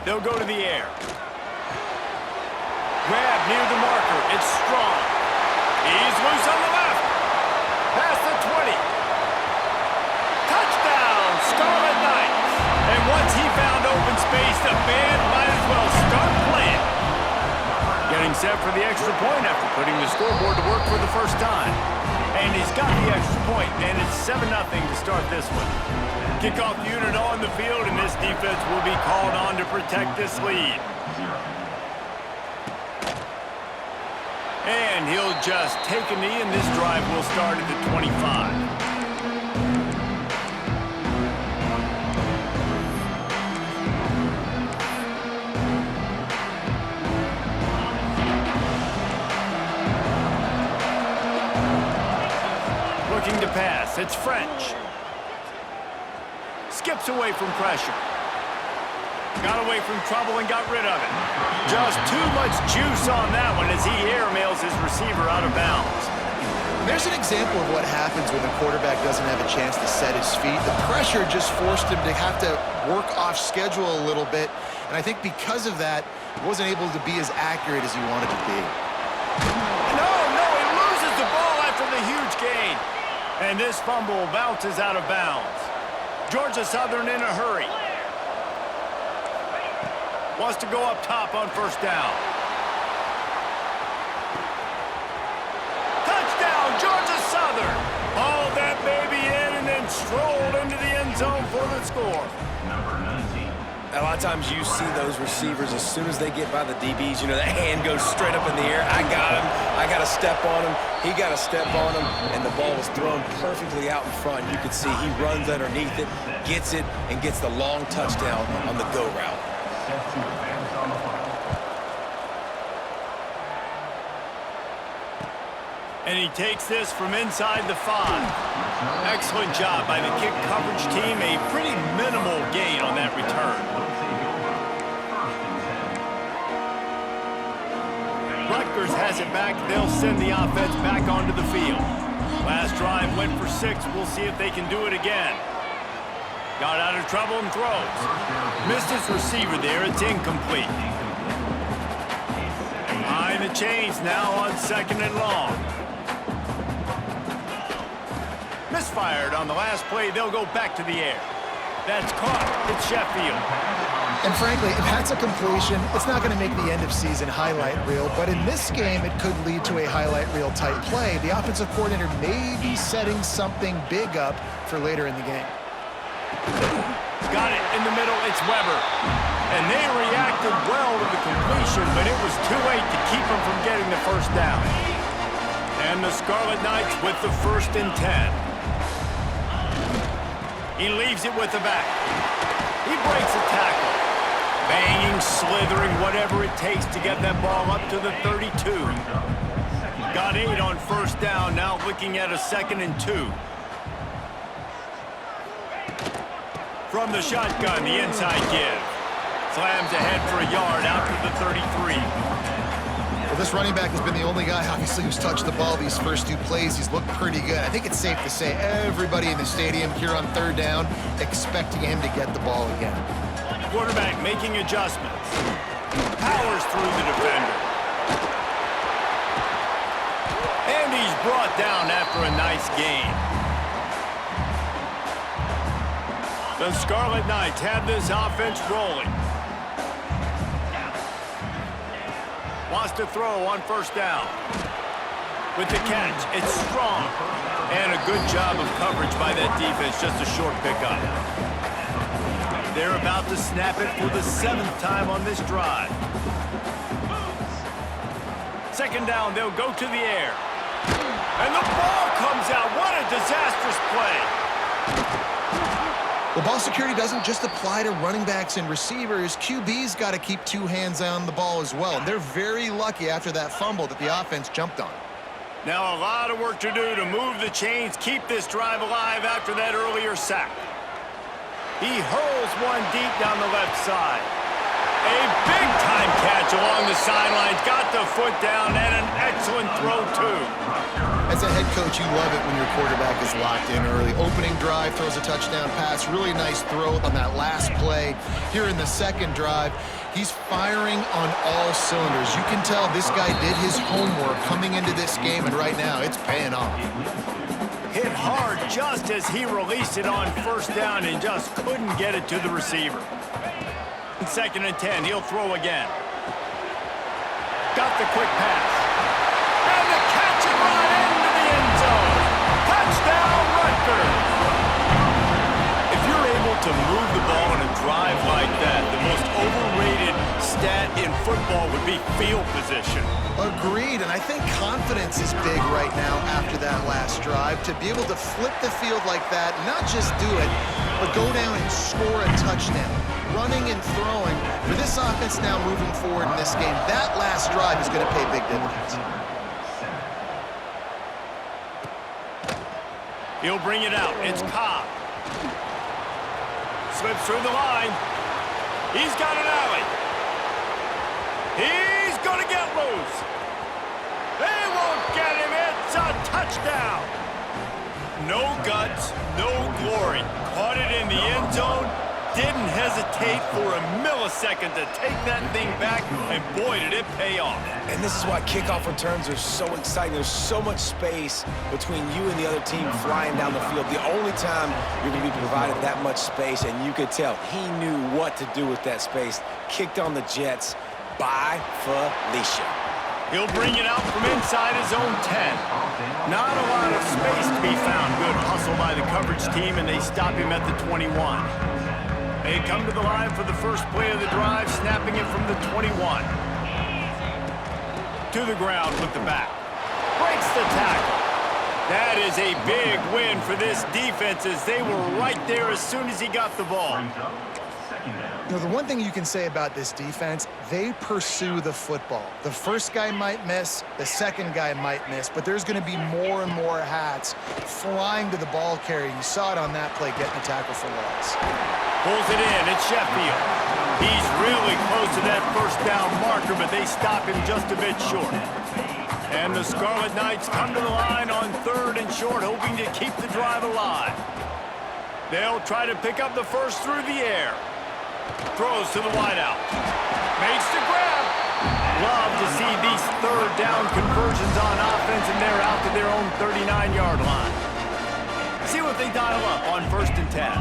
They'll go to the air. Grab near the marker. It's Strong. He's loose on the left. Past the 20. Touchdown, Scarlet Knights. And once he found open space, the band might as well start playing. Getting set for the extra point after putting the scoreboard to work for the first time. And he's got the extra point, and it's 7-0 to start this one. Kickoff unit on the field, and this defense will be called on to protect this lead. And he'll just take a knee, and this drive will start at the 25. Looking to pass, it's French. Skips away from pressure. Got away from trouble and got rid of it. Just too much juice on that one as he airmails his receiver out of bounds. There's an example of what happens when the quarterback doesn't have a chance to set his feet. The pressure just forced him to have to work off schedule a little bit, and I think because of that, he wasn't able to be as accurate as he wanted to be. No, he loses the ball after the huge gain. And this fumble bounces out of bounds. Georgia Southern in a hurry. Wants to go up top on first down. Touchdown, Georgia Southern. Hauled that baby in and then strolled into the end zone for the score. Number 19. A lot of times you see those receivers, as soon as they get by the DBs, you know, that hand goes straight up in the air. I got him. I got to step on him. He got to step on him. And the ball was thrown perfectly out in front. You can see he runs underneath it, gets it, and gets the long touchdown on the go route. And he takes this from inside the 5. Excellent job by the kick coverage team. A pretty minimal gain on that return. Rutgers has it back. They'll send the offense back onto the field. Last drive went for 6. We'll see if they can do it again. Got out of trouble and throws. Missed his receiver there. It's incomplete. Behind the chains now on 2nd and long. Misfired on the last play. They'll go back to the air. That's caught. It's Sheffield. And frankly, if that's a completion, it's not going to make the end-of-season highlight reel. But in this game, it could lead to a highlight reel type play. The offensive coordinator may be setting something big up for later in the game. Got it in the middle. It's Weber. And they reacted well to the completion, but it was too late to keep them from getting the first down. And the Scarlet Knights with the 1st and 10. He leaves it with the back. He breaks a tackle. Banging, slithering, whatever it takes to get that ball up to the 32. Got 8 on first down, now looking at a 2nd and 2. From the shotgun, the inside give. Slams ahead for a yard out to the 33. Well, this running back has been the only guy, obviously, who's touched the ball these first 2 plays. He's looked pretty good. I think it's safe to say everybody in the stadium here on 3rd down expecting him to get the ball again. Quarterback making adjustments. Powers through the defender. And he's brought down after a nice gain. The Scarlet Knights have this offense rolling. Wants to throw on first down. With the catch, it's Strong. And a good job of coverage by that defense, just a short pickup. They're about to snap it for the 7th time on this drive. 2nd down, they'll go to the air. And the ball comes out. What a disastrous play. Well, ball security doesn't just apply to running backs and receivers. QB's got to keep 2 hands on the ball as well. And they're very lucky after that fumble that the offense jumped on. Now a lot of work to do to move the chains, keep this drive alive after that earlier sack. He hurls one deep down the left side. A big-time catch along the sidelines. Got the foot down and an excellent throw, too. As a head coach, you love it when your quarterback is locked in early. Opening drive, throws a touchdown pass, really nice throw on that last play. Here in the second drive, he's firing on all cylinders. You can tell this guy did his homework coming into this game, and right now it's paying off. Hit hard just as he released it on first down and just couldn't get it to the receiver. 2nd and 10, he'll throw again. Got the quick pass. And the catch it right into the end zone. Touchdown, Rutgers. If you're able to move the ball in a drive like that, the most overrated stat in football would be field position. Agreed, and I think confidence is big right now after that last drive. To be able to flip the field like that, not just do it, but go down and score a touchdown. Running and throwing, for this offense now moving forward in this game, that last drive is going to pay big dividends. He'll bring it out. It's Cobb. Slips through the line. He's got an alley. He's going to get loose. They won't get him. It's a touchdown. No guts, no glory. Caught it in the end zone. Didn't hesitate for a millisecond to take that thing back, and boy, did it pay off. And this is why kickoff returns are so exciting. There's so much space between you and the other team flying down the field. The only time you're going to be provided that much space, and you could tell he knew what to do with that space. Kicked on the Jets by Felicia. He'll bring it out from inside his own 10. Not a lot of space to be found. Good hustle by the coverage team, and they stop him at the 21. They come to the line for the first play of the drive, snapping it from the 21. To the ground with the back. Breaks the tackle. That is a big win for this defense as they were right there as soon as he got the ball. You know, the one thing you can say about this defense, they pursue the football. The first guy might miss, the second guy might miss, but there's going to be more and more hats flying to the ball carrier. You saw it on that play, getting the tackle for loss. Pulls it in. It's Sheffield. He's really close to that first down marker, but they stop him just a bit short. And the Scarlet Knights come to the line on 3rd and short, hoping to keep the drive alive. They'll try to pick up the first through the air. Throws to the wideout. Makes the grab. Love to see these 3rd down conversions on offense, and they're out to their own 39-yard line. See what they dial up on 1st and 10.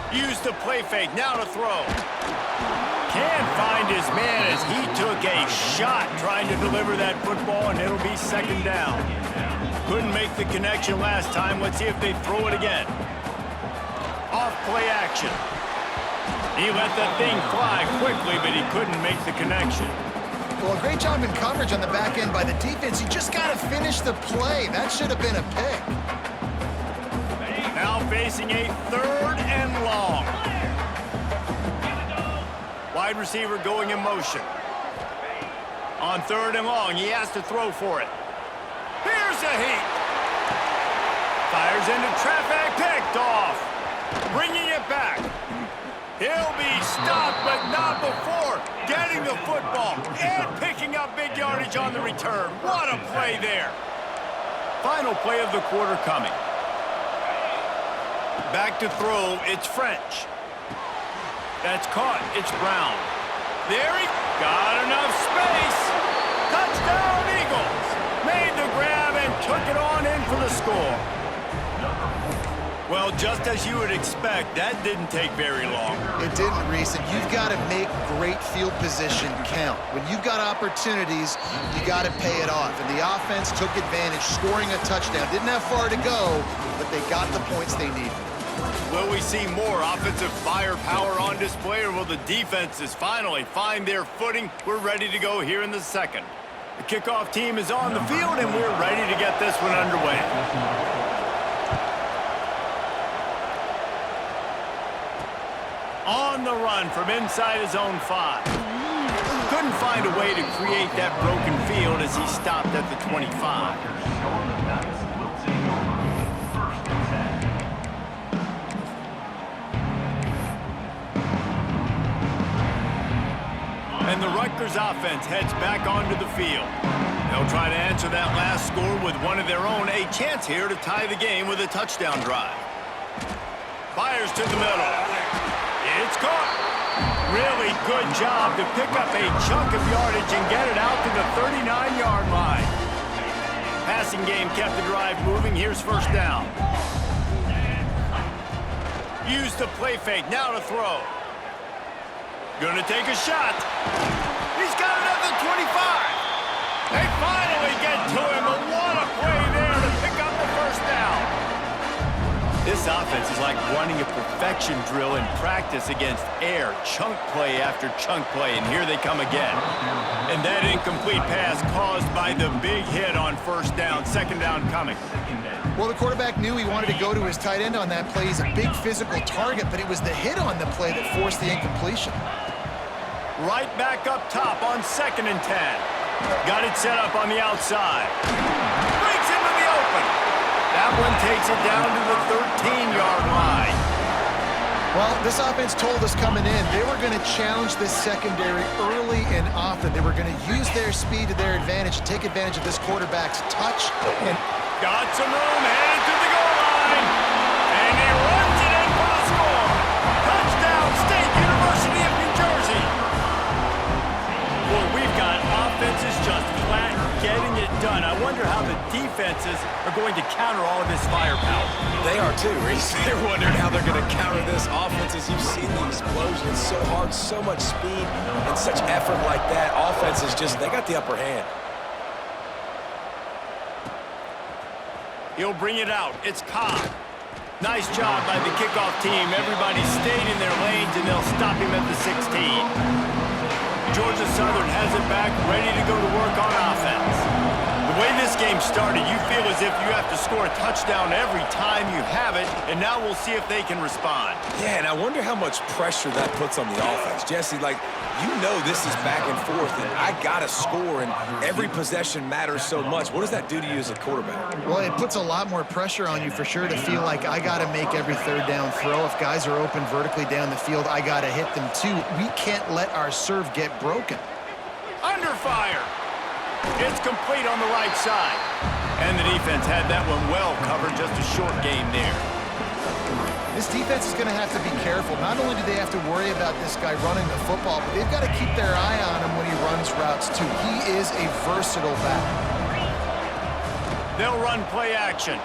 Use the play fake, now to throw. Can't find his man as he took a shot trying to deliver that football, and it'll be 2nd down. Couldn't make the connection last time. Let's see if they throw it again. Off play action. He let that thing fly quickly, but he couldn't make the connection. Well, a great job in coverage on the back end by the defense. You just got to finish the play. That should have been a pick. Now facing a 3rd and long. Wide receiver going in motion. On 3rd and long, he has to throw for it. Here's a heat. Fires into traffic, picked off. Bringing it back. He'll be stopped, but not before getting the football and picking up big yardage on the return. What a play there. Final play of the quarter coming. Back to throw, it's French. That's caught, it's Brown. There he got enough space. Touchdown, Eagles. Made the grab and took it on in for the score. Well, just as you would expect, that didn't take very long. It didn't, Reese, and you've got to make great field position count. When you've got opportunities, you got to pay it off. And the offense took advantage, scoring a touchdown. Didn't have far to go, but they got the points they needed. Will we see more offensive firepower on display, or will the defenses finally find their footing? We're ready to go here in the second. The kickoff team is on the field, and we're ready to get this one underway. On the run from inside his own 5. Couldn't find a way to create that broken field as he stopped at the 25. And And the Rutgers offense heads back onto the field. They'll try to answer that last score with one of their own. A chance here to tie the game with a touchdown drive. Fires to the middle. It's caught. Really good job to pick up a chunk of yardage and get it out to the 39-yard line. Passing game kept the drive moving. Here's first down. Use the play fake. Now to throw. Gonna take a shot. He's got it at the 25. They finally get to him. But what a play there to pick up the first down. This offense is like running a perfection drill in practice against air. Chunk play after chunk play, and here they come again. And that incomplete pass caused by the big hit on first down. Second down coming. Well, the quarterback knew he wanted to go to his tight end on that play. He's a big physical target, but it was the hit on the play that forced the incompletion. Right back up top on 2nd and 10. Got it set up on the outside. Breaks into the open. That one takes it down to the 13-yard line. Well, this offense told us coming in they were going to challenge this secondary early and often. They were going to use their speed to their advantage and take advantage of this quarterback's touch. And got some room, headed to the goal line. And he runs it in for the score. Touchdown, State University of New Jersey. Boy, we've got offenses just flat getting it done. I wonder how the defenses are going to counter all of this firepower. They are too, Reese. They're wondering how they're going to counter this offense. As you've seen the explosion, it's so hard, so much speed, and such effort like that. Offense is just, they got the upper hand. He'll bring it out. It's Cobb. Nice job by the kickoff team. Everybody stayed in their lanes, and they'll stop him at the 16. Georgia Southern has it back, ready to go to work on offense. The way this game started, you feel as if you have to score a touchdown every time you have it, and now we'll see if they can respond. Yeah, and I wonder how much pressure that puts on the offense. Jesse, like, you know this is back and forth, and I got to score, and every possession matters so much. What does that do to you as a quarterback? well, it puts a lot more pressure on you for sure to feel like I got to make every third down throw. If guys are open vertically down the field, I got to hit them too. We can't let our serve get broken. Under fire. It's complete on the right side. And the defense had that one well covered. Just a short game there. This defense is going to have to be careful. Not only do they have to worry about this guy running the football, but they've got to keep their eye on him when he runs routes too. He is a versatile back. They'll run play action.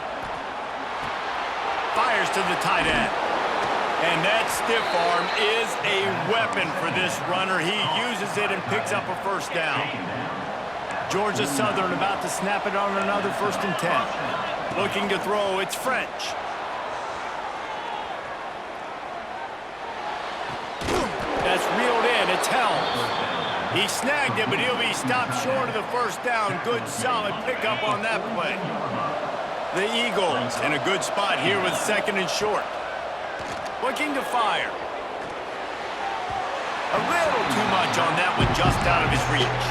Fires to the tight end. And that stiff arm is a weapon for this runner. He uses it and picks up a first down. Georgia Southern about to snap it on another 1st and 10. Looking to throw, it's French. That's reeled in, it's Helms. He snagged it, but he'll be stopped short of the first down. Good, solid pickup on that play. The Eagles in a good spot here with 2nd and short. Looking to fire. A little too much on that one, just out of his reach.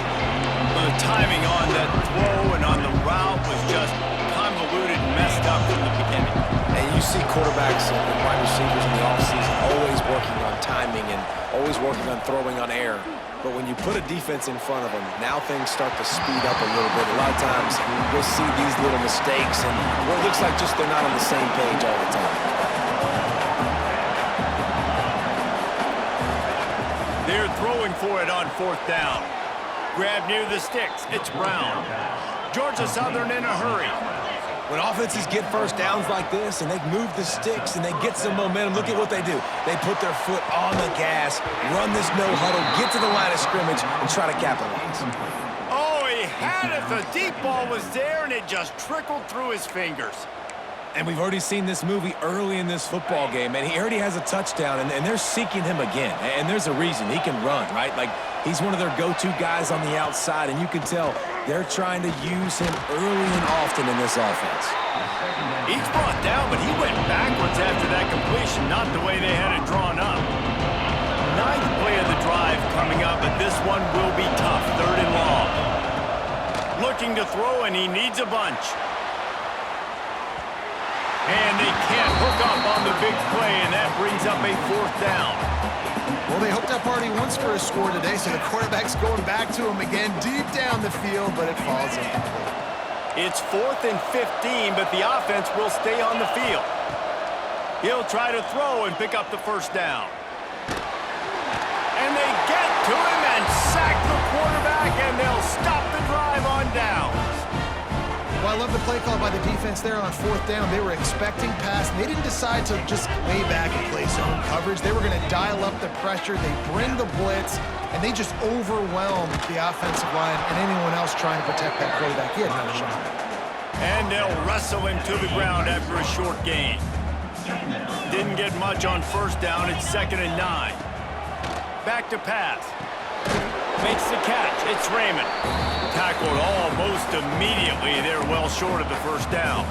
The timing on that throw and on the route was just convoluted and messed up from the beginning. And you see quarterbacks and wide receivers in the offseason always working on timing and always working on throwing on air. But when you put a defense in front of them, now things start to speed up a little bit. A lot of times you'll see these little mistakes and what it looks like just they're not on the same page all the time. They're throwing for it on 4th down. Grab near the sticks. It's Brown. Georgia Southern in a hurry. When offenses get first downs like this and they move the sticks and they get some momentum, look at what they do. They put their foot on the gas, run this no huddle, get to the line of scrimmage, and try to capitalize. Oh, he had it. The deep ball was there, and it just trickled through his fingers. And we've already seen this movie early in this football game, and he already has a touchdown, and they're seeking him again. And there's a reason. He can run, right? Like, he's one of their go-to guys on the outside, and you can tell they're trying to use him early and often in this offense. He's brought down, but he went backwards after that completion, not the way they had it drawn up. 9th play of the drive coming up, but this one will be tough. 3rd and long. Looking to throw, and he needs a bunch. And they can't hook up on the big play, and that brings up a 4th down. Well, they hoped up already once for a score today, so the quarterback's going back to him again deep down the field, but it falls incomplete. It's 4th and 15, but the offense will stay on the field. He'll try to throw and pick up the first down. And they get to him and sack the quarterback, and they'll stop the drive on downs. Well, I love the play call by the defense there on 4th down. They were expecting pass, and they didn't decide to just lay back and play zone coverage. They were going to dial up the pressure. They bring the blitz, and they just overwhelmed the offensive line and anyone else trying to protect that quarterback. He had no shot. And they'll wrestle him to the ground after a short gain. Didn't get much on 1st down. It's 2nd and 9. Back to pass. Makes the catch. It's Raymond. Tackled almost immediately. They're well short of the first down.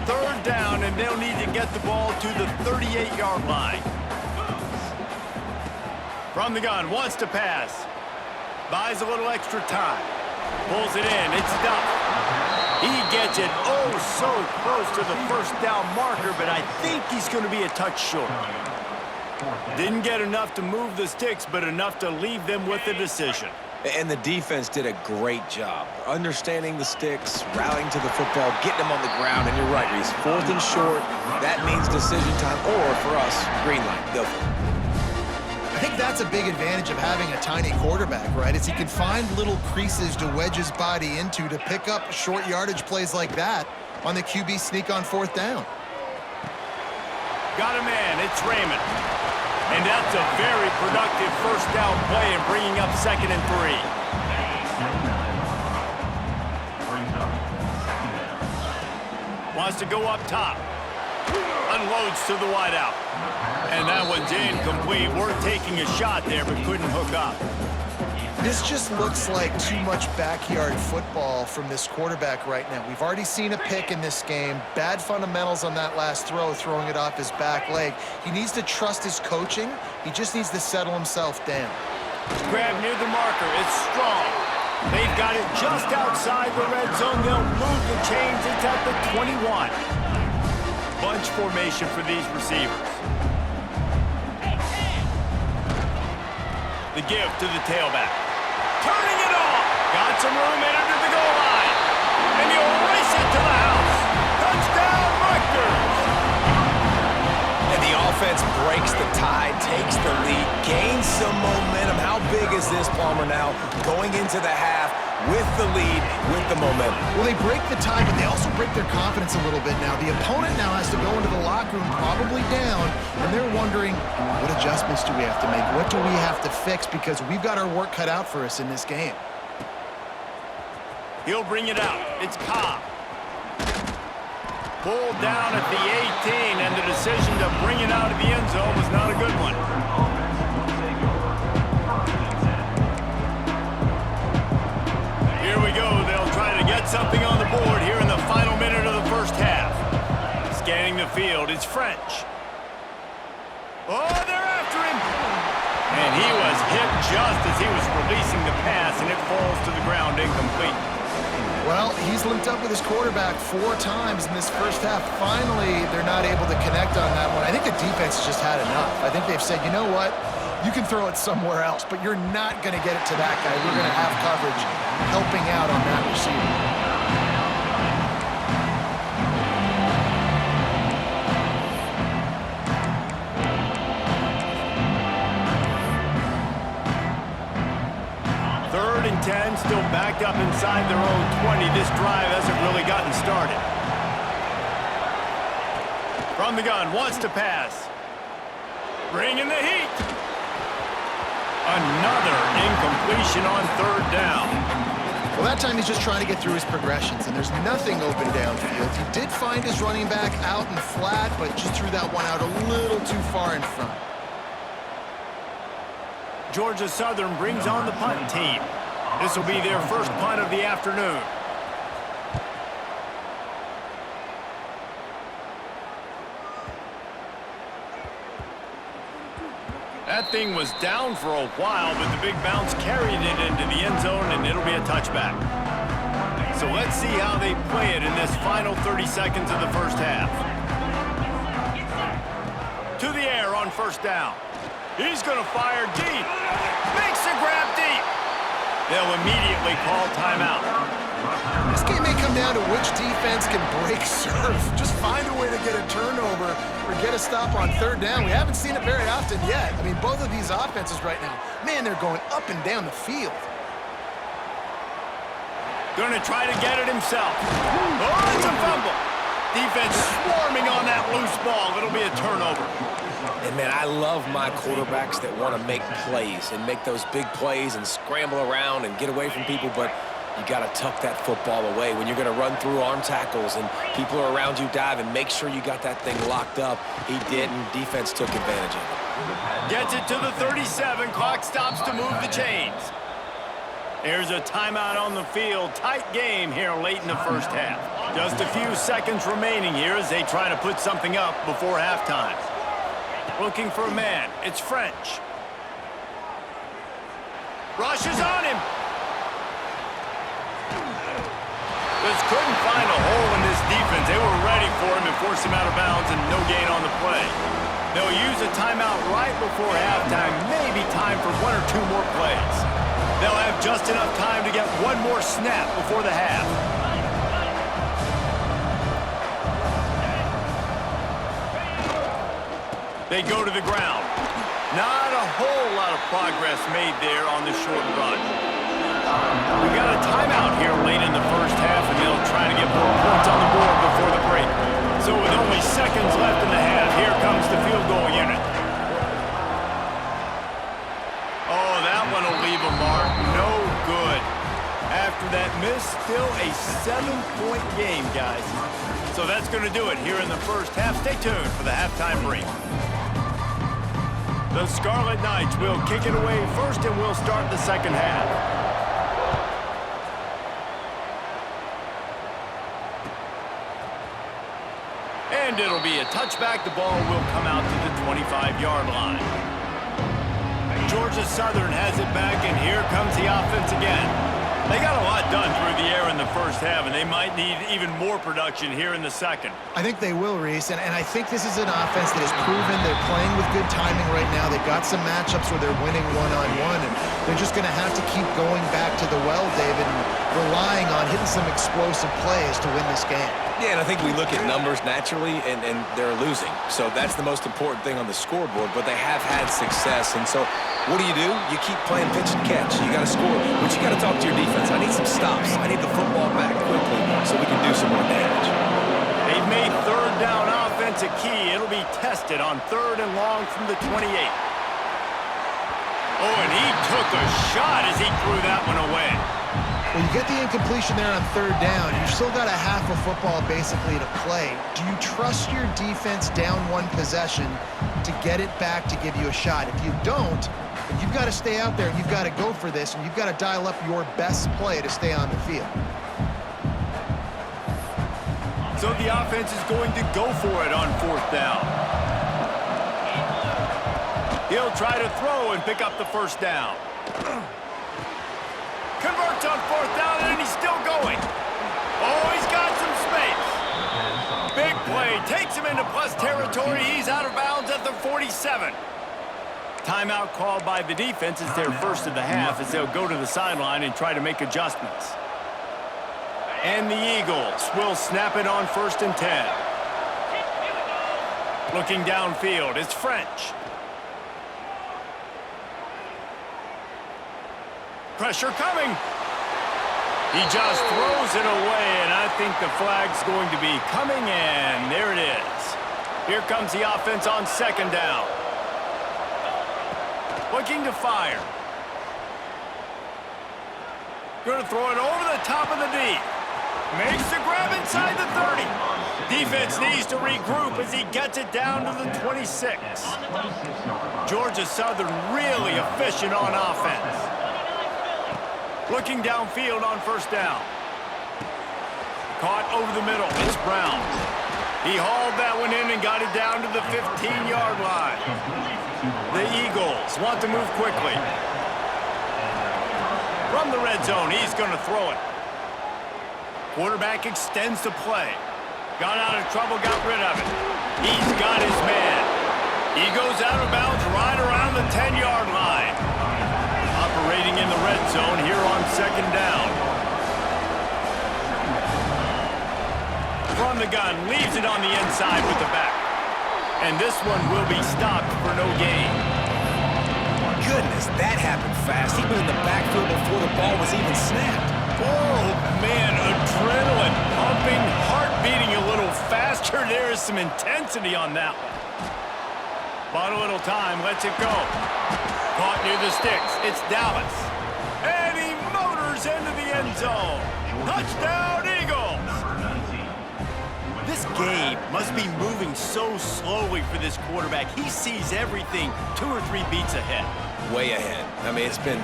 3rd down, and they'll need to get the ball to the 38-yard line. From the gun, wants to pass. Buys a little extra time. Pulls it in. It's Duff. He gets it oh so close to the first down marker, but I think he's going to be a touch short. Didn't get enough to move the sticks, but enough to leave them with a decision. And the defense did a great job understanding the sticks, rallying to the football, getting them on the ground. And you're right, Reese, 4th and short, that means decision time, or for us, green light. Go for it. I think that's a big advantage of having a tiny quarterback, right? Is he can find little creases to wedge his body into to pick up short yardage plays like that on the QB sneak on 4th down. Got a man. It's Raymond. And that's a very productive first down play and bringing up 2nd and 3. Wants to go up top. Unloads to the wideout. And that one's incomplete. We're taking a shot there, but couldn't hook up. This just looks like too much backyard football from this quarterback right now. We've already seen a pick in this game. Bad fundamentals on that last throw, throwing it off his back leg. He needs to trust his coaching. He just needs to settle himself down. Grab near the marker. It's strong. They've got it just outside the red zone. They'll move the chains. It's at the 21. Bunch formation for these receivers. The give to the tailback. Turning it off. Got some room in under the goal line. And he'll race it to the house. Touchdown, Rutgers. And the offense breaks the tie, takes the lead, gains some momentum. How big is this, Palmer, now? Going into the half with the lead, with the momentum. Well, they break the tie, but they also break their confidence a little bit now. The opponent now has to go into the locker room probably down, and they're wondering, what adjustments do we have to make? What do we have to fix? Because we've got our work cut out for us in this game. He'll bring it out. It's Cobb. Pulled down at the 18, and the decision to bring it out of the end zone was not a good one. Here we go. They'll try to get something on the board here in the final minute of the first half. Scanning the field, it's French. Oh, they're after him. And he was hit just as he was releasing the pass, and it falls to the ground incomplete. Well, he's linked up with his quarterback 4 times in this first half. Finally, they're not able to connect on that one. I think the defense just had enough. I think they've said, you know what? You can throw it somewhere else, but you're not going to get it to that guy. We're going to have coverage helping out on that receiver. Third and 10, still backed up inside their own 20. This drive hasn't really gotten started. From the gun, wants to pass. Bringing the heat. Another incompletion on 3rd down. Well, that time he's just trying to get through his progressions, and there's nothing open downfield. He did find his running back out and flat, but just threw that one out a little too far in front. Georgia Southern brings on the punt team. This will be their first punt of the afternoon. That thing was down for a while, but the big bounce carried it into the end zone, and it'll be a touchback. So let's see how they play it in this final 30 seconds of the first half. To the air on 1st down. He's going to fire deep. Makes the grab deep. They'll immediately call timeout. This game may come down to which defense can break serve. Just find a way to get a turnover or get a stop on third down. We haven't seen it very often yet. I mean, both of these offenses right now, man, they're going up and down the field. Going to try to get it himself. Oh, it's a fumble. Defense swarming on that loose ball. It'll be a turnover. And, man, I love my quarterbacks that want to make plays and make those big plays and scramble around and get away from people, but you got to tuck that football away. When you're going to run through arm tackles and people are around you diving, make sure you got that thing locked up. He didn't. Defense took advantage of it. Gets it to the 37. Clock stops to move the chains. There's a timeout on the field. Tight game here late in the first half. Just a few seconds remaining here as they try to put something up before halftime. Looking for a man. It's French. Rushes on him. Just couldn't find a hole in this defense. They were ready for him and forced him out of bounds and no gain on the play. They'll use a timeout right before halftime. Maybe time for one or two more plays. They'll have just enough time to get one more snap before the half. They go to the ground. Not a whole lot of progress made there on the short run. We got a timeout here late in the first half, and they'll try to get more points on the board before the break. So with only seconds left in the half, here comes the field goal unit. Oh, that one will leave a mark. No good. After that miss, still a 7-point game, guys. So that's going to do it here in the first half. Stay tuned for the halftime break. The Scarlet Knights will kick it away first, and we'll start the second half. And it'll be a touchback. The ball will come out to the 25-yard line. Georgia Southern has it back, and here comes the offense again. They got a lot done through the air in the first half, and they might need even more production here in the second. I think they will, Reese, and I think this is an offense that has proven they're playing with good timing right now. They've got some matchups where they're winning one-on-one, and they're just going to have to keep going back to the well, David, and relying on hitting some explosive plays to win this game. Yeah, and I think we look at numbers naturally, and they're losing. So that's the most important thing on the scoreboard, but they have had success. And so what do? You keep playing pitch and catch. You got to score, but you got to talk to your defense. I need some stops. I need the football back quickly so we can do some more damage. They've made third down offense a key. It'll be tested on third and long from the 28. Oh, and he took a shot as he threw that one away. Well, you get the incompletion there on third down. You've still got a half of football basically to play. Do you trust your defense down one possession to get it back to give you a shot? If you don't, you've got to stay out there and you've got to go for this, and you've got to dial up your best play to stay on the field. So the offense is going to go for it on fourth down. He'll try to throw and pick up the first down. Converts on fourth down, and he's still going. Oh, he's got some space. Big play. Takes him into plus territory. He's out of bounds at the 47. Timeout called by the defense. It's their first of the half as they'll go to the sideline and try to make adjustments. And the Eagles will snap it on first and 10. Looking downfield, it's French. Pressure coming. He just throws it away, and I think the flag's going to be coming, and there it is. Here comes the offense on second down. Looking to fire. Going to throw it over the top of the D. Makes the grab inside the 30. Defense needs to regroup as he gets it down to the 26. Georgia Southern really efficient on offense. Looking downfield on first down. Caught over the middle. It's Brown. He hauled that one in and got it down to the 15-yard line. The Eagles want to move quickly. From the red zone, he's going to throw it. Quarterback extends the play. Got out of trouble, got rid of it. He's got his man. He goes out of bounds right around the 10-yard line. Operating in the red zone here on second down. From the gun, leaves it on the inside with the back. And this one will be stopped for no gain. Goodness, that happened fast. He was in the backfield before the ball was even snapped. Oh, man, adrenaline pumping, heart beating a little faster. There is some intensity on that one. Bought a little time, lets it go. Caught near the sticks. It's Dallas. And he motors into the end zone. Touchdown, Eagles! This game must be moving so slowly for this quarterback. He sees everything 2 or 3 beats ahead. Way ahead. I mean, it's been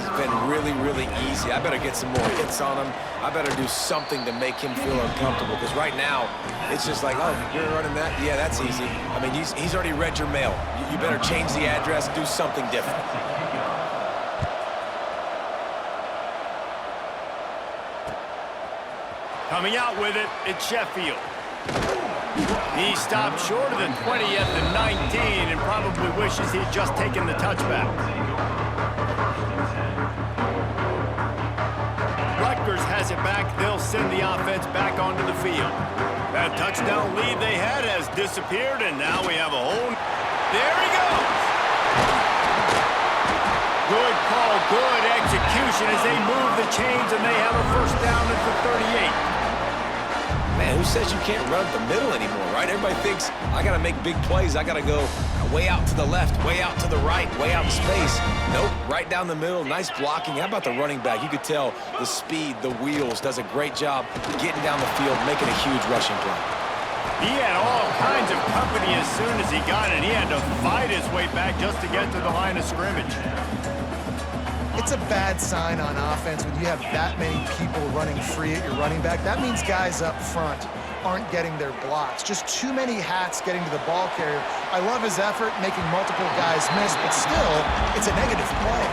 really, really easy. I better get some more hits on him. I better do something to make him feel uncomfortable, because right now, it's just like, oh, you're running that? Yeah, that's easy. I mean, he's already read your mail. You better change the address, do something different. Coming out with it, it's Sheffield. He stopped short of the 20 at the 19 and probably wishes he'd just taken the touchback. Rutgers has it back. They'll send the offense back onto the field. That touchdown lead they had has disappeared, and now we have a whole... There he goes! Good call, good execution as they move the chains, and they have a first down at the 38. Man, who says you can't run up the middle anymore, right? Everybody thinks, I got to make big plays. I got to go way out to the left, way out to the right, way out in space. Nope, right down the middle, nice blocking. How about the running back? You could tell the speed, the wheels, does a great job getting down the field, making a huge rushing play. He had all kinds of company as soon as he got it. He had to fight his way back just to get to the line of scrimmage. It's a bad sign on offense when you have that many people running free at your running back. That means guys up front aren't getting their blocks. Just too many hats getting to the ball carrier. I love his effort, making multiple guys miss, but still, it's a negative play.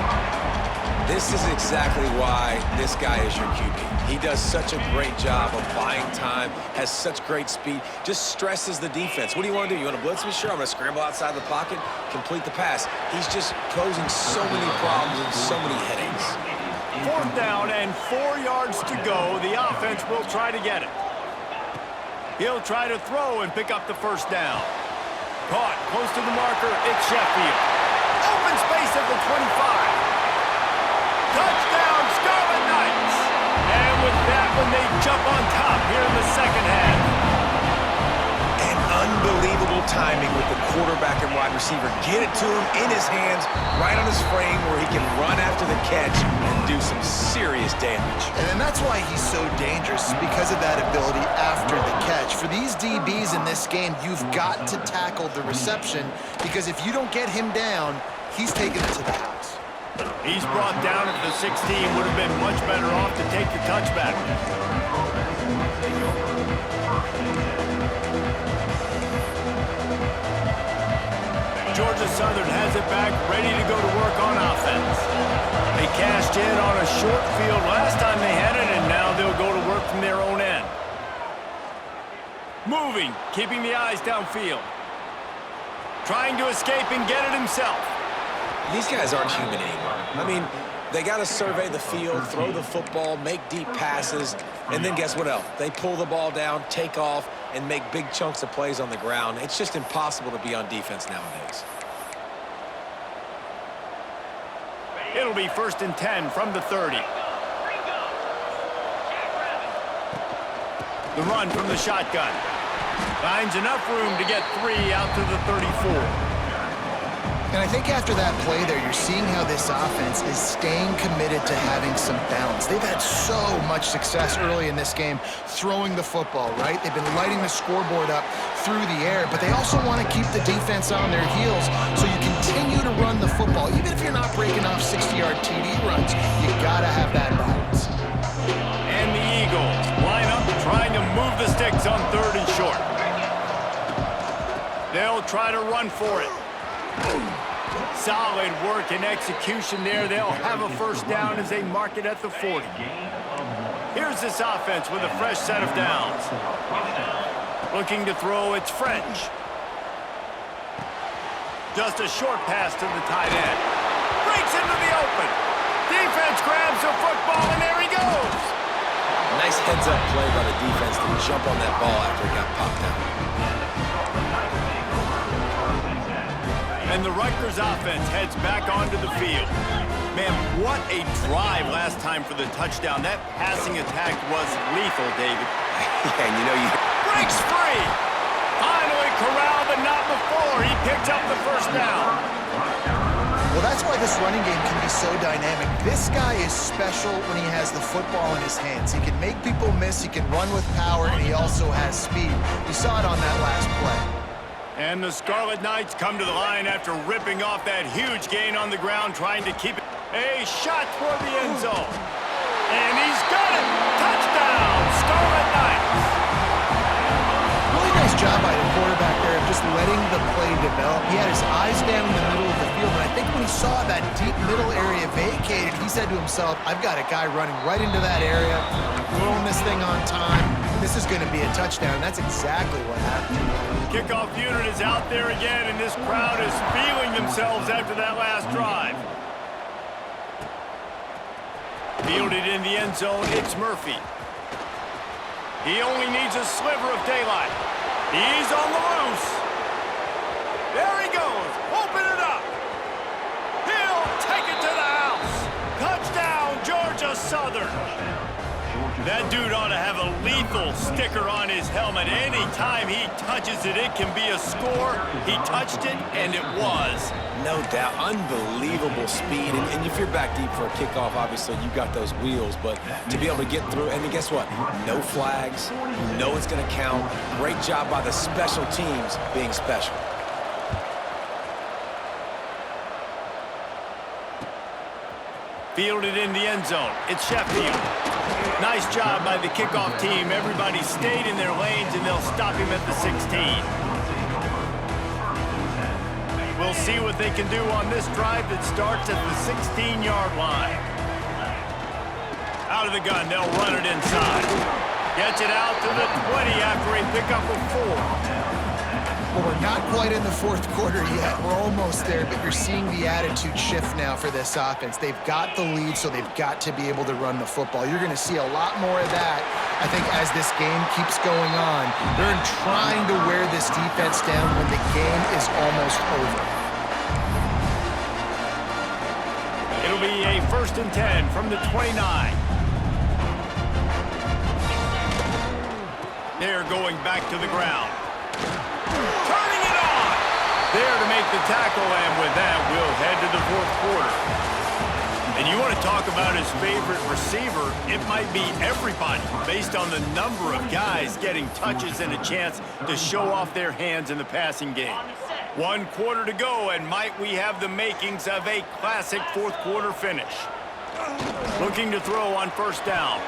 This is exactly why this guy is your QB. He does such a great job of buying time, has such great speed, just stresses the defense. What do you want to do? You want to blitz me? Sure, I'm going to scramble outside the pocket, complete the pass. He's just posing so many problems and so many headaches. 4th down and 4 yards to go. The offense will try to get it. He'll try to throw and pick up the first down. Caught close to the marker. It's Sheffield. Open space at the 25. Touchdown, Scarlet Knights! And with that one, they jump on top here in the second half. And unbelievable timing with the quarterback and wide receiver. Get it to him in his hands, right on his frame, where he can run after the catch and do some serious damage. And that's why he's so dangerous, because of that ability after the catch. For these DBs in this game, you've got to tackle the reception, because if you don't get him down, he's taking it to the house. He's brought down at the 16. Would have been much better off to take the touchback. Georgia Southern has it back, ready to go to work on offense. They cashed in on a short field last time they had it, and now they'll go to work from their own end. Moving, keeping the eyes downfield. Trying to escape and get it himself. These guys aren't human anymore. I mean, they got to survey the field, throw the football, make deep passes, and then guess what else? They pull the ball down, take off, and make big chunks of plays on the ground. It's just impossible to be on defense nowadays. It'll be 1st and 10 from the 30. The run from the shotgun. Finds enough room to get 3 out to the 34. And I think after that play there, you're seeing how this offense is staying committed to having some balance. They've had so much success early in this game throwing the football, right? They've been lighting the scoreboard up through the air, but they also want to keep the defense on their heels, so you continue to run the football. Even if you're not breaking off 60-yard TD runs, you got to have that balance. And the Eagles line up trying to move the sticks on 3rd and short. They'll try to run for it. Solid work and execution there. They'll have a first down as they mark it at the 40. Here's this offense with a fresh set of downs. Looking to throw, it's French. Just a short pass to the tight end. breaks into the open. Defense grabs the football, and there he goes. Nice heads-up play by the defense to jump on that ball after it got popped out. And the Rutgers offense heads back onto the field. Man, what a drive last time for the touchdown. That passing attack was lethal, David. Yeah, and you know you... Breaks free. Finally corralled, but not before. He picked up the first down. Well, that's why this running game can be so dynamic. This guy is special when he has the football in his hands. He can make people miss, he can run with power, and he also has speed. We saw it on that last play. And the Scarlet Knights come to the line after ripping off that huge gain on the ground, trying to keep it. A shot toward the end zone. And he's got it! Touchdown, Scarlet Knights! Really nice job by the quarterback there of just letting the play develop. He had his eyes down in the middle of the field, and I think when he saw that deep middle area vacated, he said to himself, I've got a guy running right into that area, throwing this thing on time. This is going to be a touchdown. That's exactly what happened. Kickoff unit is out there again, and this crowd is feeling themselves after that last drive. Fielded in the end zone, it's Murphy. He only needs a sliver of daylight. He's on the loose. There he goes. Open it up. He'll take it to the house. Touchdown, Georgia Southern. That dude ought to have a lethal sticker on his helmet. Anytime he touches it, it can be a score. He touched it, and it was. No doubt. Unbelievable speed. And if you're back deep for a kickoff, obviously you got those wheels. But to be able to get through, and guess what? No flags. You know it's going to count. Great job by the special teams being special. Fielded in the end zone. It's Sheffield. Nice job by the kickoff team. Everybody stayed in their lanes, and they'll stop him at the 16. We'll see what they can do on this drive that starts at the 16-yard line. Out of the gun, they'll run it inside. Gets it out to the 20 after a pickup of 4. Well, we're not quite in the fourth quarter yet. We're almost there, but you're seeing the attitude shift now for this offense. They've got the lead, so they've got to be able to run the football. You're going to see a lot more of that, I think, as this game keeps going on. They're trying to wear this defense down when the game is almost over. It'll be a 1st and 10 from the 29. They're going back to the ground. Turning it on! There to make the tackle, and with that, we'll head to the fourth quarter. And you want to talk about his favorite receiver, it might be everybody, based on the number of guys getting touches and a chance to show off their hands in the passing game. 1 quarter to go, and might we have the makings of a classic fourth quarter finish. Looking to throw on 1st down.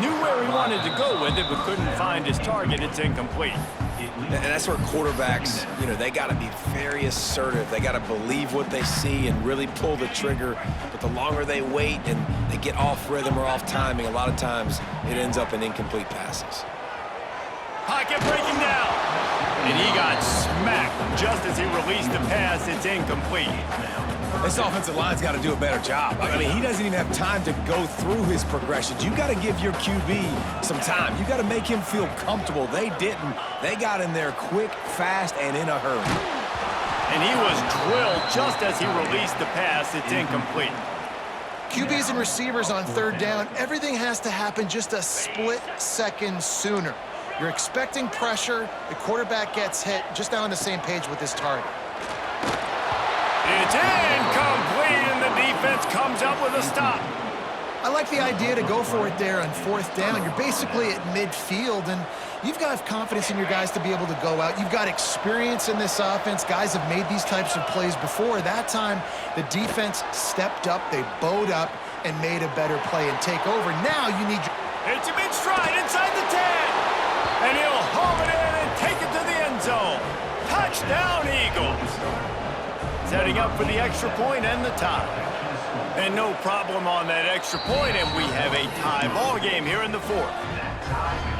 Knew where he wanted to go with it, but couldn't find his target. It's incomplete. And that's where quarterbacks, they got to be very assertive. They got to believe what they see and really pull the trigger. But the longer they wait and they get off rhythm or off timing, a lot of times it ends up in incomplete passes. Pocket breaking down. And he got smacked just as he released the pass. It's incomplete. This offensive line's got to do a better job. I mean, he doesn't even have time to go through his progressions. You got to give your QB some time. You got to make him feel comfortable. They didn't. They got in there quick, fast, and in a hurry. And he was drilled just as he released the pass. It's incomplete. QBs and receivers on 3rd down, everything has to happen just a split second sooner. You're expecting pressure, the quarterback gets hit, just not on the same page with his target. It's incomplete, and the defense comes up with a stop. I like the idea to go for it there on 4th down. You're basically at midfield, and you've got confidence in your guys to be able to go out. You've got experience in this offense. Guys have made these types of plays before. That time, the defense stepped up, they bowed up, and made a better play and take over. Now you need... It's a mid-stride inside the 10. And he'll home it in and take it to the end zone. Touchdown, Eagles. Setting up for the extra point and the tie. And no problem on that extra point, and we have a tie ball game here in the 4th.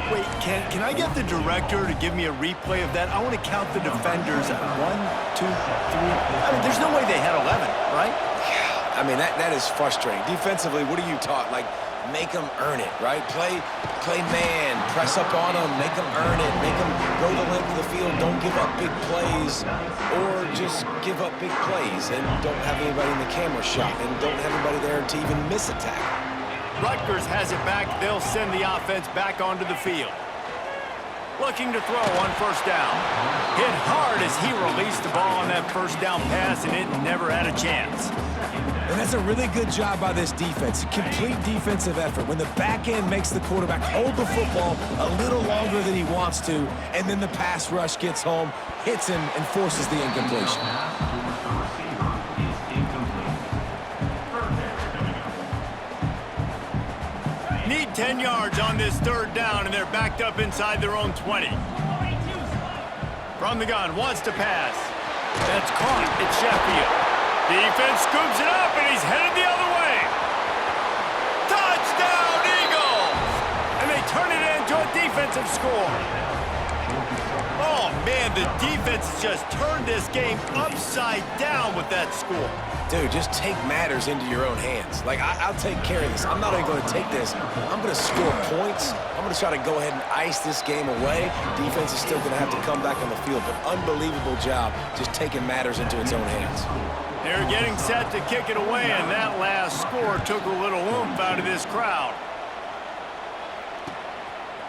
Wait, can I get the director to give me a replay of that? I want to count the defenders at 1, 2, 3. I mean, there's no way they had 11, right? I mean, that is frustrating. Defensively, what are you taught? Like, make them earn it, right? Play man, press up on them, make them earn it, make them go the length of the field, don't give up big plays, or just give up big plays and don't have anybody in the camera shot and don't have anybody there to even miss a tackle. Rutgers has it back. They'll send the offense back onto the field. Looking to throw on first down. Hit hard as he released the ball on that first down pass, and it never had a chance. And that's a really good job by this defense. Complete defensive effort. When the back end makes the quarterback hold the football a little longer than he wants to, and then the pass rush gets home, hits him, and forces the incompletion. Need 10 yards on this third down, and they're backed up inside their own 20. From the gun, wants to pass. That's caught. It's Sheffield. Defense scoops it up, and he's headed the other way. Touchdown, Eagles! And they turn it into a defensive score. Oh, man, the defense has just turned this game upside down with that score. Dude, just take matters into your own hands. Like, I'll take care of this. I'm not even going to take this. I'm going to score points. I'm going to try to go ahead and ice this game away. Defense is still going to have to come back on the field, but unbelievable job just taking matters into its own hands. They're getting set to kick it away, and that last score took a little oomph out of this crowd.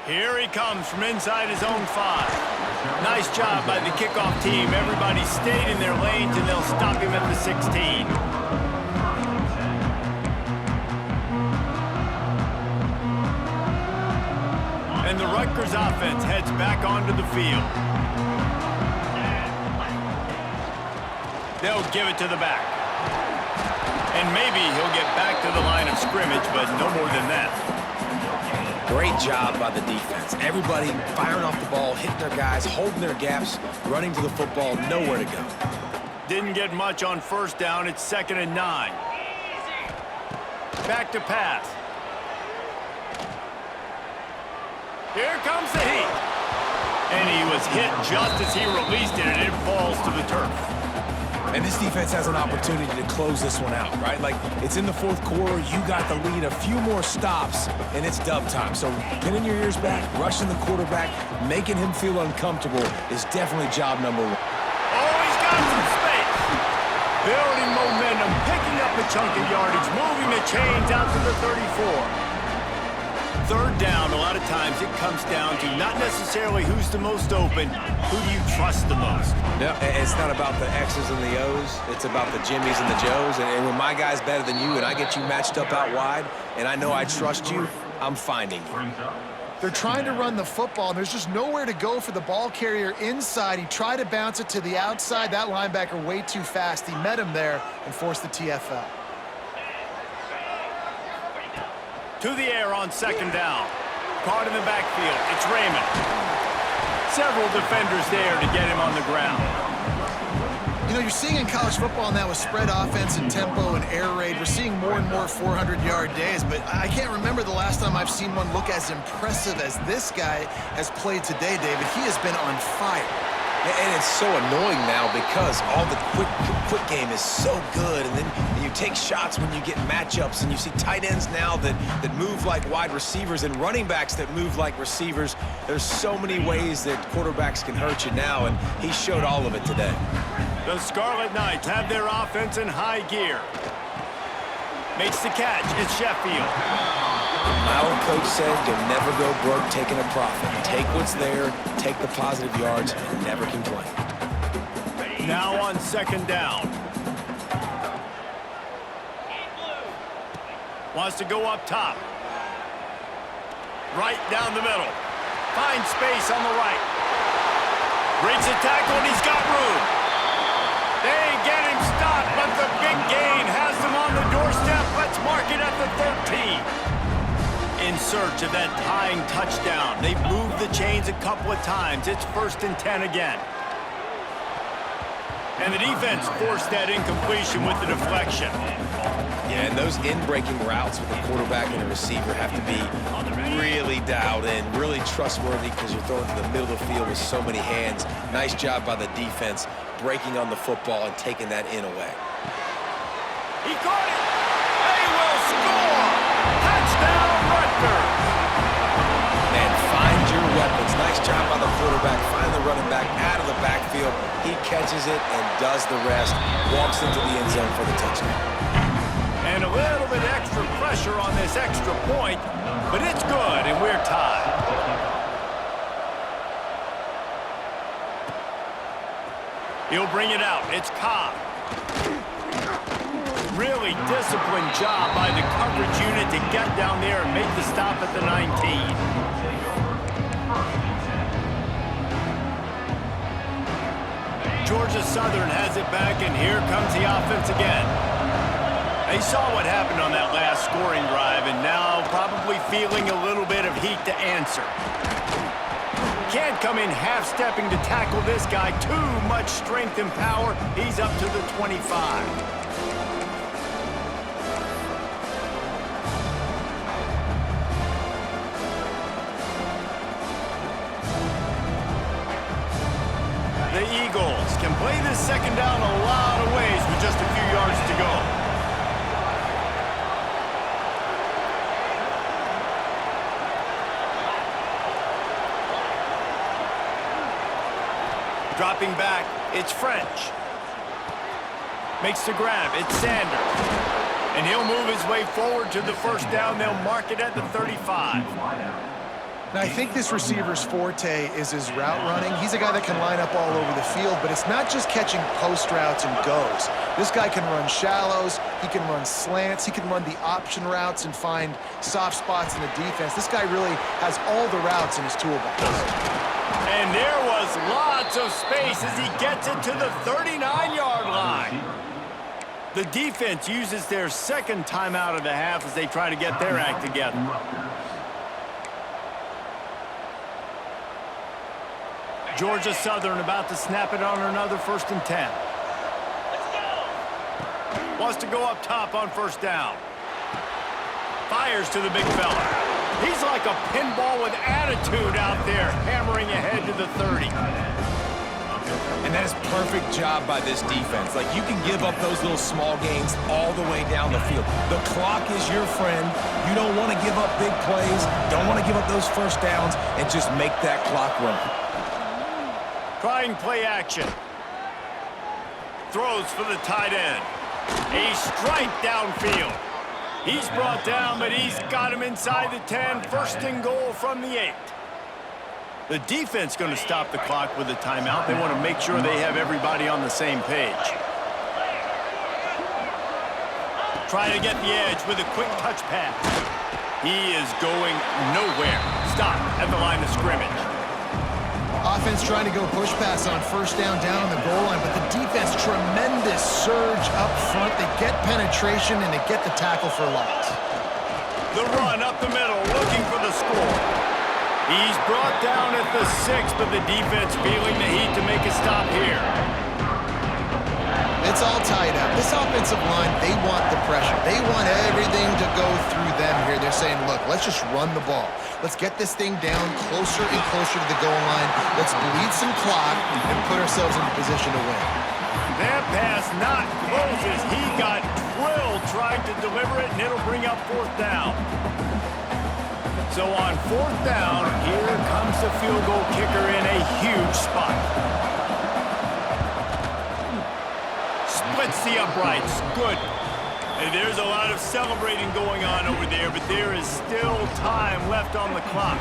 Here he comes from inside his own 5. Nice job by the kickoff team. Everybody stayed in their lanes, and they'll stop him at the 16. And the Rutgers offense heads back onto the field. They'll give it to the back. And maybe he'll get back to the line of scrimmage, but no more than that. Great job by the defense. Everybody firing off the ball, hitting their guys, holding their gaps, running to the football, nowhere to go. Didn't get much on first down. It's 2nd and 9. Back to pass. Here comes the heat. And he was hit just as he released it, and it falls to the turf. And this defense has an opportunity to close this one out, right? Like, it's in the 4th quarter, you got the lead, a few more stops, and it's dub time. So pinning your ears back, rushing the quarterback, making him feel uncomfortable is definitely job number 1. Oh, he's got some space. Building momentum, picking up a chunk of yardage, moving the chains out to the 34. Third down, a lot of times it comes down to not necessarily who's the most open, who do you trust the most? Yeah, it's not about the X's and the O's. It's about the Jimmies and the Joes. And when my guy's better than you and I get you matched up out wide and I know I trust you, I'm finding you. They're trying to run the football, and there's just nowhere to go for the ball carrier inside. He tried to bounce it to the outside. That linebacker way too fast. He met him there and forced the TFL. To the air on 2nd down. Caught in the backfield. It's Raymond. Several defenders there to get him on the ground. You know, you're seeing in college football now with spread offense and tempo and air raid, we're seeing more and more 400-yard days, but I can't remember the last time I've seen one look as impressive as this guy has played today, David. He has been on fire. And it's so annoying now because all the quick game is so good, and then you take shots when you get matchups, and you see tight ends now that move like wide receivers and running backs that move like receivers. There's so many ways that quarterbacks can hurt you now, and he showed all of it today. The Scarlet Knights have their offense in high gear. Makes the catch. It's Sheffield. My old coach said you'll never go broke taking a profit. Take what's there, take the positive yards, and never complain. Now on 2nd down. Wants to go up top. Right down the middle. Finds space on the right. Breaks a tackle, and he's got room. They get him stopped, but the big gain has them on the doorstep. Let's mark it at the 13. In search of that tying touchdown. They've moved the chains a couple of times. It's 1st and 10 again. And the defense forced that incompletion with the deflection. Yeah, and those in-breaking routes with the quarterback and the receiver have to be really dialed in, really trustworthy because you're throwing to the middle of the field with so many hands. Nice job by the defense breaking on the football and taking that in away. He caught it. They will score. Touchdown, Rutgers. Man, find your weapons. Nice job by the quarterback. Find the running back out of the backfield. He catches it and does the rest. Walks into the end zone for the touchdown. And a little bit extra pressure on this extra point, but it's good, and we're tied. He'll bring it out. It's Cobb. Really disciplined job by the coverage unit to get down there and make the stop at the 19. Georgia Southern has it back, and here comes the offense again. They saw what happened on that last scoring drive, and now probably feeling a little bit of heat to answer. Can't come in half-stepping to tackle this guy. Too much strength and power. He's up to the 25. The Eagles can play this second down a lot of ways with just a few yards to go. Dropping back, it's French. Makes the grab, it's Sanders. And he'll move his way forward to the first down. They'll mark it at the 35. Now, I think this receiver's forte is his route running. He's a guy that can line up all over the field, but it's not just catching post routes and goes. This guy can run shallows, he can run slants, he can run the option routes and find soft spots in the defense. This guy really has all the routes in his toolbox. And there was lots of space as he gets it to the 39-yard line. The defense uses their second timeout of the half as they try to get their act together. Georgia Southern about to snap it on another 1st and 10. Wants to go up top on first down. Fires to the big fella. He's like a pinball with attitude out there, hammering ahead to the 30. And that is perfect job by this defense. Like, you can give up those little small gains all the way down the field. The clock is your friend. You don't want to give up big plays, don't want to give up those first downs, and just make that clock run. Trying play action. Throws for the tight end. A strike downfield. He's brought down, but he's got him inside the 10. 1st and goal from the 8. The defense going to stop the clock with a timeout. They want to make sure they have everybody on the same page. Trying to get the edge with a quick touch pass. He is going nowhere. Stop at the line of scrimmage. Offense trying to go push pass on first down on the goal line, but the defense, tremendous surge up front. They get penetration and they get the tackle for loss. The run up the middle, looking for the score. He's brought down at the 6, but the defense feeling the heat to make a stop here. It's all tied up. This offensive line, they want the pressure. They want everything to go through them here. They're saying, look, let's just run the ball. Let's get this thing down closer and closer to the goal line. Let's bleed some clock and put ourselves in the position to win. That pass not closes. He got drilled trying to deliver it, and it'll bring up 4th down. So on 4th down, here comes the field goal kicker in a huge spot. Splits the uprights. Good. And there's a lot of celebrating going on over there, but there is still time left on the clock.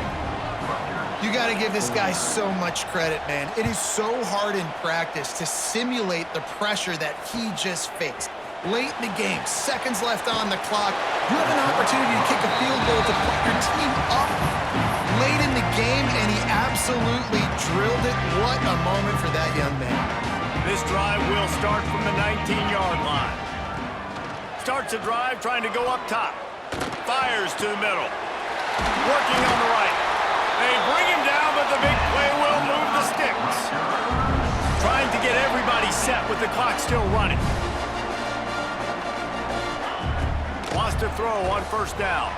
You got to give this guy so much credit, man. It is so hard in practice to simulate the pressure that he just faced. Late in the game, seconds left on the clock, you have an opportunity to kick a field goal to put your team up late in the game, and he absolutely drilled it. What a moment for that young man. This drive will start from the 19-yard line. Starts a drive trying to go up top. Fires to the middle. Working on the right. They bring him down, but the big play will move the sticks. Trying to get everybody set with the clock still running. Wants to throw on first down.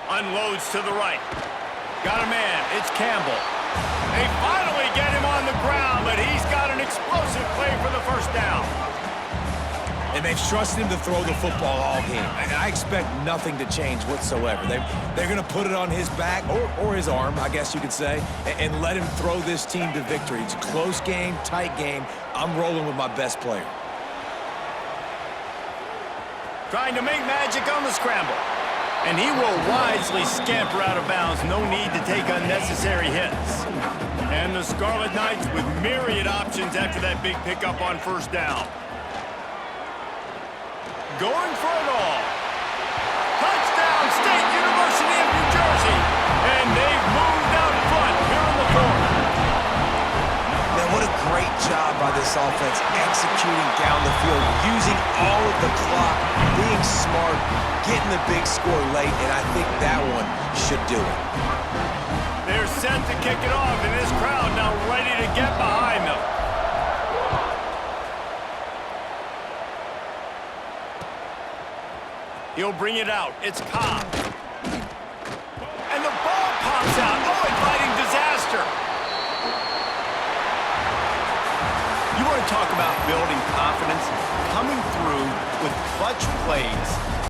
Unloads to the right. Got a man. It's Campbell. They finally get him on the ground, but he's got an explosive play for the first down. And they've trusted him to throw the football all game. And I expect nothing to change whatsoever. They're going to put it on his back, or his arm, I guess you could say, and let him throw this team to victory. It's a close game, tight game. I'm rolling with my best player. Trying to make magic on the scramble. And he will wisely scamper out of bounds. No need to take unnecessary hits. And the Scarlet Knights with myriad options after that big pickup on first down. Going for it all. Touchdown, State University of New Jersey. And they've moved out front here in the fourth. Man, what a great job by this offense executing down the field, using all of the clock, being smart, getting the big score late, and I think that one should do it. They're set to kick it off, and this crowd now ready to get behind them. He'll bring it out. It's Cobb. And the ball pops out. Oh, inviting disaster. You want to talk about building confidence? Coming through with clutch plays